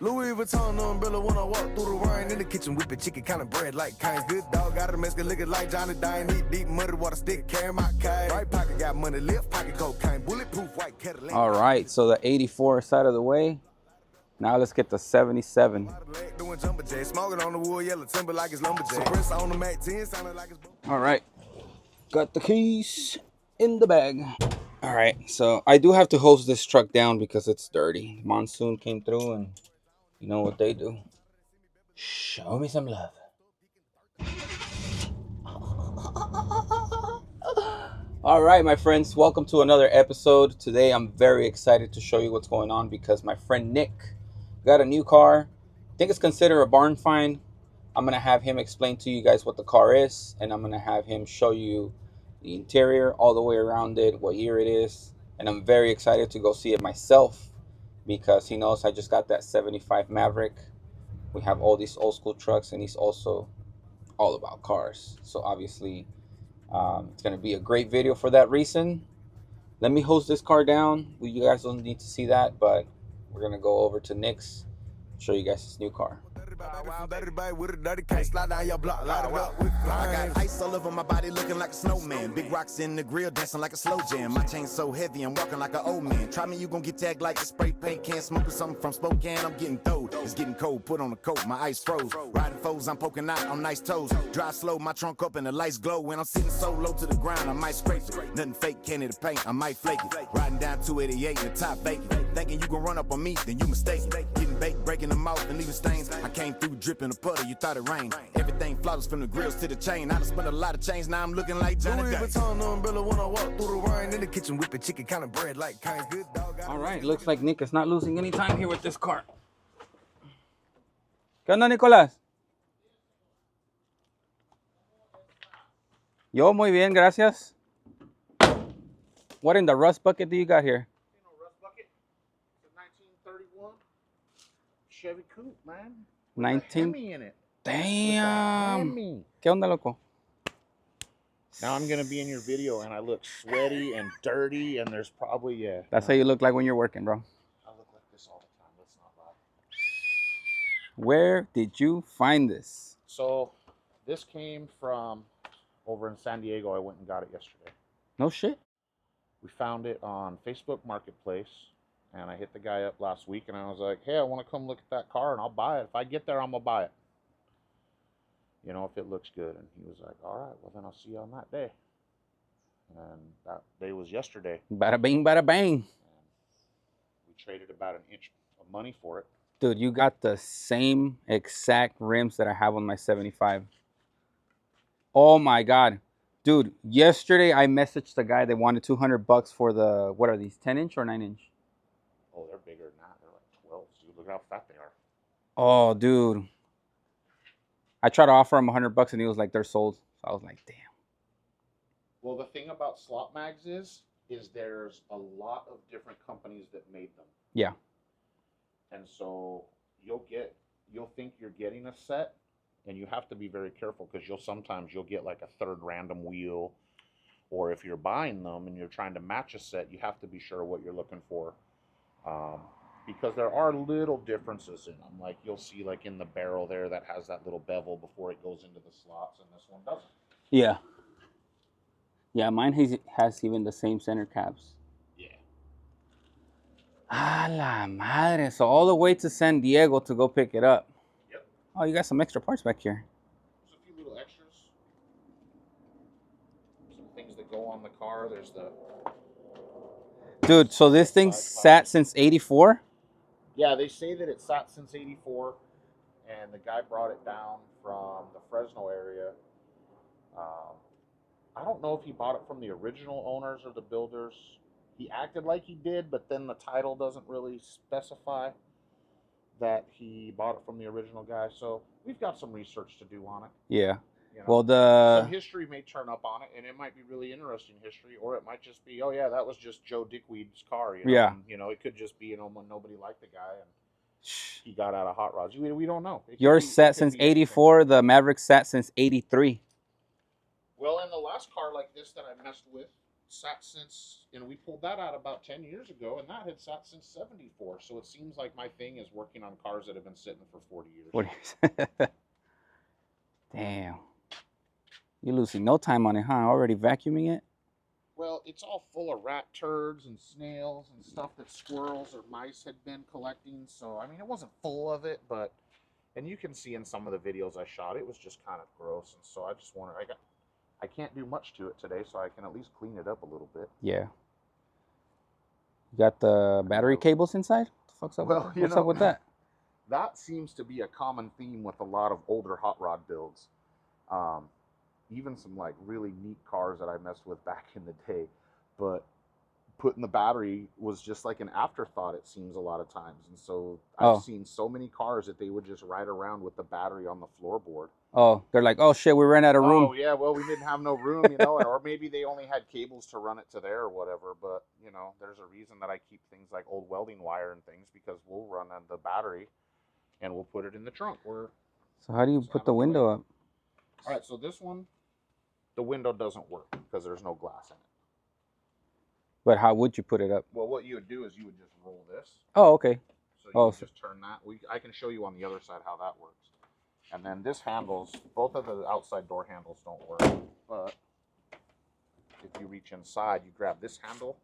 Louis Vuitton umbrella when I walk through the rain. In the kitchen whipping chicken, kind of bread like Cane's. Good dog, got a Mexican looking like Johnny Dane. Eat deep muddy water stick, carry my cane. Right pocket got money, left pocket cocaine. Bulletproof white Cadillac. All right, so the 84 is out of the way. Now let's get the 77. All right, got the keys in the bag. All right, so I do have to hose this truck down because it's dirty. Monsoon came through and you know what they do. Show me some love. All right, my friends, welcome to another episode. Today I'm very excited to show you what's going on because my friend Nick got a new car. I think it's considered a barn find. I'm going to have him explain to you guys what the car is, and I'm going to have him show you the interior all the way around it, what year it is. And I'm very excited to go see it myself because he knows I just got that 75 Maverick. We have all these old school trucks, and he's also all about cars. So obviously it's going to be a great video for that reason. Let me hose this car down. You guys don't need to see that, but we're going to go over to Nick's, show you guys his new car. I got ice all over my body looking like a snowman. Big rocks in the grill dancing like a slow jam. My chain so heavy I'm walking like an old man. Try me, you gon' get tagged like a spray paint can. Smoking something from Spokane, I'm getting throwed. It's getting cold, put on a coat, my ice froze. Riding foes, I'm poking out on nice toes. Drive slow, my trunk up and the lights glow. When I'm sitting so low to the ground, I might scrape it. Nothing fake, candy to paint, I might flake it. Riding down 288 in the top vacant. Thinking you gon' run up on me, then you mistaken. Getting baked, breaking them out and leaving stains. I came through dripping a puddle, you thought it rained. Everything flawless from the grills to the chain. I done spent a lot of change, now I'm looking like Johnny Louis Vuitton umbrella when I walk through the rain. In the kitchen whipping chicken, kind of bread like Cane's. Good dog. All right, looks like Nick is not losing any time here with this car. ¿Qué onda, Nicolás? Yo, muy bien, gracias. What in the rust bucket do you got here? Rust bucket. It's a 1931 Chevy coupe, man. 19. In it. Damn. ¿Qué onda, loco? Now I'm gonna be in your video and I look sweaty and dirty and there's probably That's how you look like when you're working, bro. I look like this all the time. Let's not lie. Where did you find this? So this came from over in San Diego. I went and got it yesterday. No shit. We found it on Facebook Marketplace, and I hit the guy up last week, and I was like, hey, I want to come look at that car, and I'll buy it. If I get there, I'm going to buy it. You know, if it looks good. And he was like, all right, well, then I'll see you on that day. And that day was yesterday. Bada bing, bada bang. And we traded about an inch of money for it. Dude, you got the same exact rims that I have on my 75. Oh, my God. Dude, yesterday I messaged the guy that wanted $200 for the, what are these, 10-inch or 9-inch? Oh, they're bigger than that. They're like 12, dude. Look how fat they are. Oh, dude. I tried to offer him $100 and he was like, they're sold. So I was like, damn. Well, the thing about slot mags is there's a lot of different companies that made them. Yeah. And so you'll think you're getting a set, and you have to be very careful because sometimes you'll get like a third random wheel, or if you're buying them and you're trying to match a set, you have to be sure what you're looking for, because there are little differences in them. Like you'll see like in the barrel there that has that little bevel before it goes into the slots, and this one doesn't. Yeah. Yeah, mine has even the same center caps. Yeah. Ah, la madre. So all the way to San Diego to go pick it up. Yep. Oh, you got some extra parts back here. There's a few little extras. Some things that go on the car. There's the... Dude, so this thing sat since 84? Yeah, they say that it sat since 84, and the guy brought it down from the Fresno area. I don't know if he bought it from the original owners or the builders. He acted like he did, but then the title doesn't really specify that he bought it from the original guy. So we've got some research to do on it. Yeah. You know, well, some history may turn up on it, and it might be really interesting history, or it might just be, oh yeah, that was just Joe Dickweed's car. You know? Yeah. And, you know, it could just be, when nobody liked the guy and he got out of hot rods. We don't know. Yours sat since 84. The Maverick sat since 83. Well, in the last car like this that I messed with, sat since, we pulled that out about 10 years ago, and that had sat since 74. So it seems like my thing is working on cars that have been sitting for 40 years. 40 years. Damn. You're losing no time on it, huh? Already vacuuming it? Well, it's all full of rat turds and snails and stuff that squirrels or mice had been collecting. So, I mean, it wasn't full of it, but, and you can see in some of the videos I shot, it was just kind of gross. And so I just wanted, I can't do much to it today, so I can at least clean it up a little bit. Yeah. You got the battery cables inside? What the fuck's up? Well, What's up with that? That seems to be a common theme with a lot of older hot rod builds. Even some like really neat cars that I messed with back in the day, but putting the battery was just like an afterthought, it seems, a lot of times. And so I've seen so many cars that they would just ride around with the battery on the floorboard. Oh, they're like, oh shit, we ran out of room. Oh yeah, well, we didn't have no room, or maybe they only had cables to run it to there or whatever. But there's a reason that I keep things like old welding wire and things, because we'll run on the battery and we'll put it in the trunk. So how do you put the window up? All right, so this one, the window doesn't work because there's no glass in it. But how would you put it up? Well, what you would do is you would just roll this. Oh, okay. So you would just turn that. I can show you on the other side how that works. And then this handles, both of the outside door handles don't work. But if you reach inside, you grab this handle.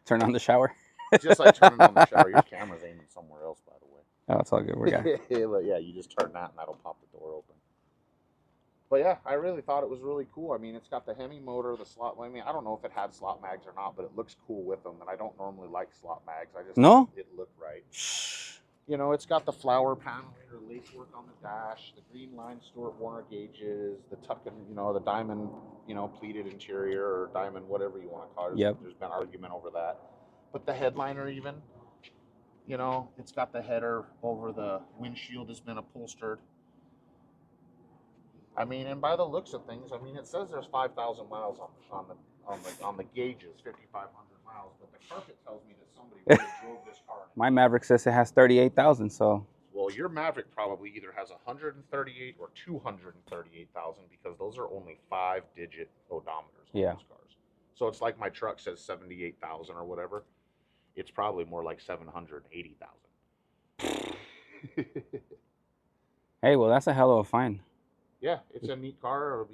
Turn on the shower? Just like turning on the shower. Your camera's aiming somewhere else, by the way. Oh, it's all good. We're good. But yeah, you just turn that and that'll pop the door open. But yeah, I really thought it was really cool. I mean, it's got the Hemi motor, the slot. I mean, I don't know if it had slot mags or not, but it looks cool with them. And I don't normally like slot mags. I just thought it looked right. It's got the flower panel or lace work on the dash, the green line Stuart Warner gauges, the tucking, the diamond, pleated interior or diamond, whatever you want to call it. Yep. There's been argument over that. But the headliner even, it's got the header over the windshield has been upholstered. I mean, and by the looks of things, I mean, it says there's 5,000 miles on the gauges, 5,500 miles, but the carpet tells me that somebody really drove this car. My Maverick says it has 38,000, so. Well, your Maverick probably either has 138 or 238,000 because those are only 5-digit odometers on those cars. So it's like my truck says 78,000 or whatever. It's probably more like 780,000. Hey, well, that's a hell of a find. Yeah, it's a neat car.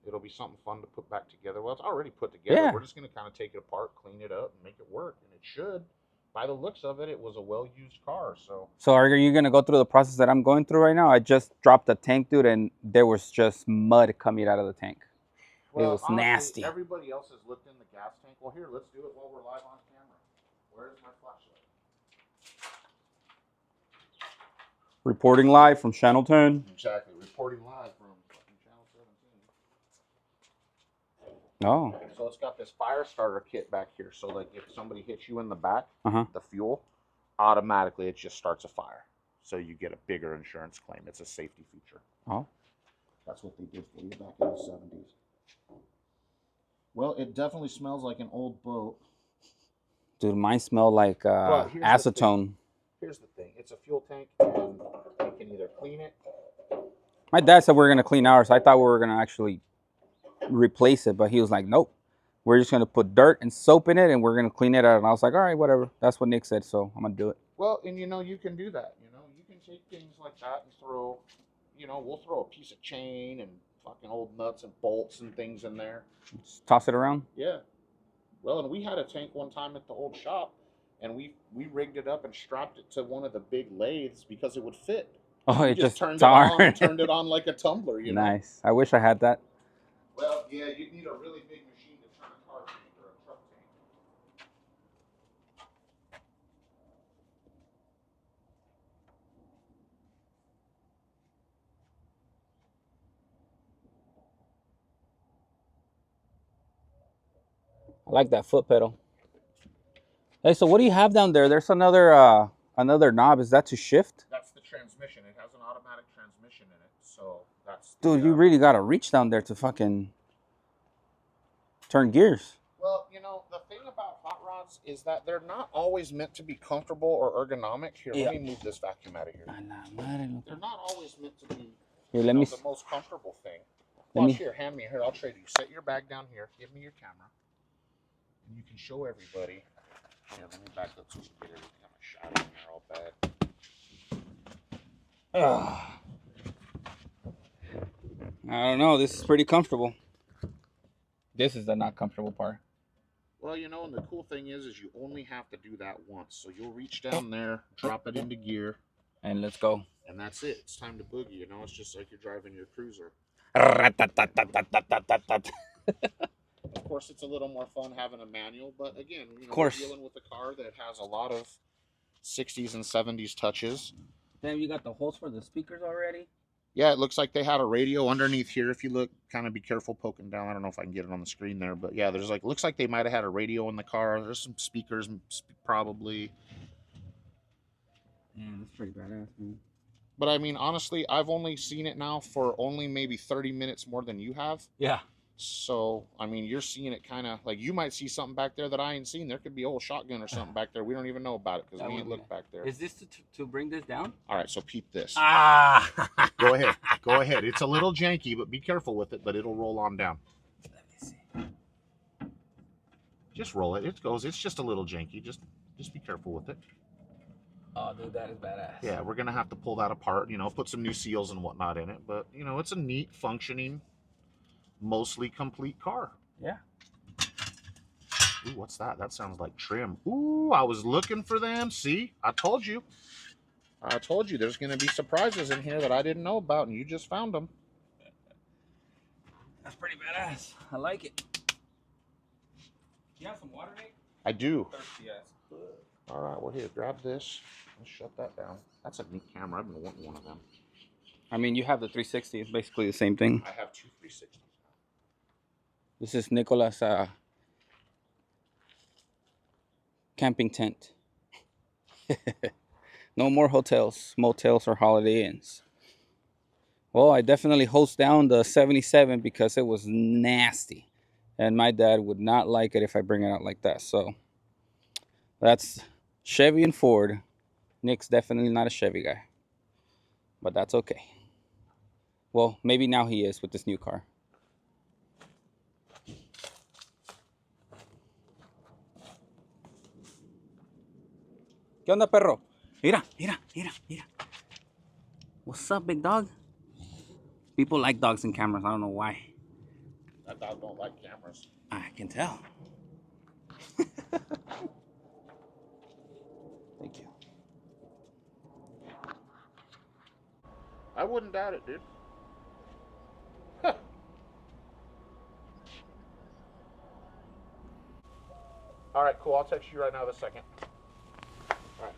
It'll be something fun to put back together. Well, it's already put together. Yeah. We're just going to kind of take it apart, clean it up, and make it work. And it should. By the looks of it, it was a well-used car. So are you going to go through the process that I'm going through right now? I just dropped the tank, dude, and there was just mud coming out of the tank. Well, it was honestly, nasty. Everybody else has looked in the gas tank. Well, here, let's do it while we're live on camera. Where's my flashlight? Reporting live from Channel 10. Exactly. Reporting live from fucking Channel 17. Oh. So it's got this fire starter kit back here. So like if somebody hits you in the back, the fuel, automatically it just starts a fire. So you get a bigger insurance claim. It's a safety feature. Oh. That's what they did for you back in the 70s. Well, it definitely smells like an old boat. Dude, mine smelled like acetone. Here's the thing. It's a fuel tank, and you can either clean it. My dad said we were going to clean ours. I thought we were going to actually replace it, but he was like, nope. We're just going to put dirt and soap in it, and we're going to clean it out. And I was like, all right, whatever. That's what Nick said, so I'm going to do it. Well, and you can do that. You can take things like that and throw, we'll throw a piece of chain and fucking old nuts and bolts and things in there. Just toss it around? Yeah. Well, and we had a tank one time at the old shop, and we rigged it up and strapped it to one of the big lathes because it would fit. Oh, it just turned it on and turned it on like a tumbler, Nice. I wish I had that. Well, yeah, you'd need a really big machine to turn a car tank or a truck tank. I like that foot pedal. Hey, so what do you have down there? There's another knob. Is that to shift? That's the transmission. It has an automatic transmission in it, so that's. Dude, you really gotta reach down there to fucking turn gears. Well, the thing about hot rods is that they're not always meant to be comfortable or ergonomic. Here, let me move this vacuum out of here. They're not always meant to be here, the most comfortable thing. Watch here, hand me here. I'll trade you. Set your bag down here. Give me your camera. and you can show everybody. Yeah, let me back up so we can get everything on my shot in here all bad. I don't know. This is pretty comfortable. This is the not comfortable part. Well, you know, and the cool thing is you only have to do that once. So you'll reach down there, drop it into gear, and let's go. And that's it. It's time to boogie. You know, it's just like you're driving your cruiser. Of course, it's a little more fun having a manual, but again, you know, we're dealing with a car that has a lot of 60s and 70s touches. Damn, you got the holes for the speakers already? Yeah, it looks like they had a radio underneath here. If you look, kind of be careful poking down. I don't know if I can get it on the screen there, but yeah, there's like, looks like they might have had a radio in the car. There's some speakers, probably. Yeah, that's pretty badass, man. But I mean, honestly, I've only seen it now for only maybe 30 minutes more than you have. Yeah. So, I mean, you're seeing it kind of like you might see something back there that I ain't seen. There could be a whole shotgun or something back there. We don't even know about it because we ain't looked back there. Is this to bring this down? All right, so peep this. Ah! Go ahead. Go ahead. It's a little janky, but be careful with it, but it'll roll on down. Let me see. Just roll it. It goes. It's just a little janky. Just be careful with it. Oh, dude, that is badass. Yeah, we're going to have to pull that apart, you know, put some new seals and whatnot in it. But, you know, it's a neat, functioning, mostly complete car. Yeah. Ooh, what's that? That sounds like trim. Ooh, I was looking for them. See? I told you. I told you there's going to be surprises in here that I didn't know about, and you just found them. That's pretty badass. I like it. You have some water, Nate? I do. Thirsty ass. All right, well, here, grab this. Let's shut that down. That's a neat camera. I've been wanting one of them. I mean, you have the 360. It's basically the same thing. I have two 360s. This is Nicholas' camping tent. No more hotels, motels, or Holiday Inns. Well, I definitely hosed down the 77 because it was nasty. And my dad would not like it if I bring it out like that. So that's Chevy and Ford. Nick's definitely not a Chevy guy. But that's okay. Well, maybe now he is with this new car. ¿Qué onda, perro? Mira, mira, mira, mira. What's up, big dog? People like dogs in cameras. I don't know why. That dog don't like cameras. I can tell. Thank you. I wouldn't doubt it, dude. Huh. All right, cool. I'll text you right now the second. All right.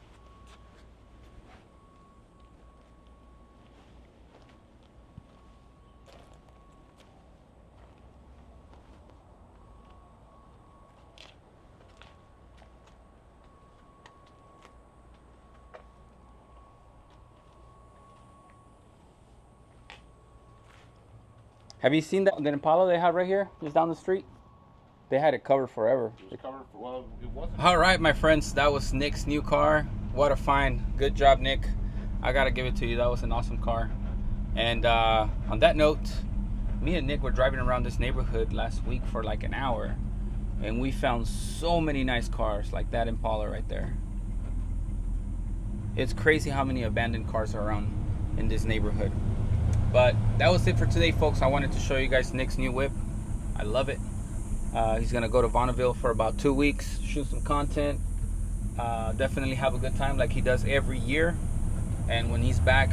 Have you seen the Impala they have right here, just down the street? They had it covered forever. It was covered for, well, it wasn't. All right, my friends, that was Nick's new car. What a find. Good job, Nick. I gotta give it to you. That was an awesome car. And on that note, me and Nick were driving around this neighborhood last week for like an hour, and we found so many nice cars like that Impala right there. It's crazy how many abandoned cars are around in this neighborhood. But that was it for today, folks. I wanted to show you guys Nick's new whip. I love it. He's gonna go to Bonneville for about 2 weeks, shoot some content, definitely have a good time like he does every year. And when he's back,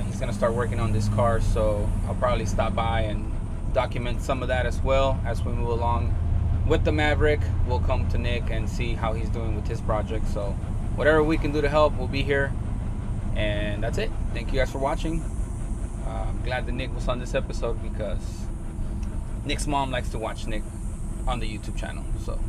he's gonna start working on this car, so I'll probably stop by and document some of that as well as we move along with the Maverick. We'll come to Nick and see how he's doing with his project. So whatever we can do to help, we'll be here. And that's it. Thank you guys for watching. I'm glad that Nick was on this episode because Nick's mom likes to watch Nick on the YouTube channel. So